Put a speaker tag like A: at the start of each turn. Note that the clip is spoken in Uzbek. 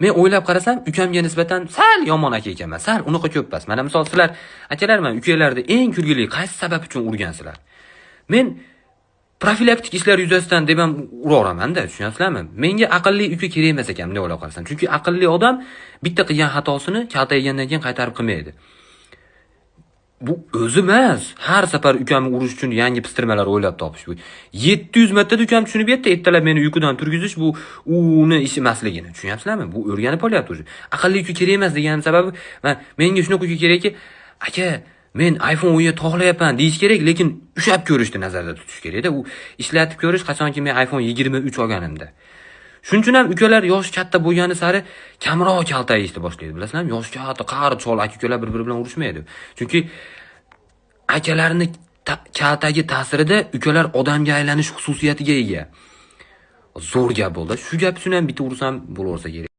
A: Men o'ylab qarasam, ukamga nisbatan sal yomon aka ekanman. Sal unaqa ko'p emas. Mana misol sizlar akalar, men ukalarni eng kulgili qaysi sabab uchun urgansizlar? Men profilaktik ishlar yuzasidan deb ham uraveramanda, tushunyapsizlarmi? Menga aqlli uka kerak emas ekan, bunday o'ylab qarasam. Chunki aqlli odam bitta qilgan xatosini kaltaygandan keyin qaytarib qilmaydi. Bu o'zi emas. Har safar ukamni urish uchun yangi pistirmalar o'ylab topish bu. 700 marta ukam tushunib yetdi, ertalab meni uyqudan turgizish bu uni ishi emasligini. Tushunyapsizlarmi? Bu o'rganib olyapti o'zi. Aqlli uka kerak emas deganim sababi, menga shunaqa uka kerakki, aka, men iPhone 10 ga tog'layapman deyish kerak, lekin ushab ko'rishni nazarda tutish kerak-da. U ishlatib ko'rish qachonki men iPhone 23 olganimda. Shuning uchun ham ukalar yosh katta bo'lgani sari kamroq kaltayishni boshlaydi, bilasizlarmi? Yosh katta, qari chol aka-ukalar bir-biri bilan urushmaydi. Chunki akalarni kaltagi ta'sirida ukalar odamga aylanish xususiyatiga ega. Zo'r gap bo'ldi. Shu gap uchun ham bitta ursam bo'laversa kerak.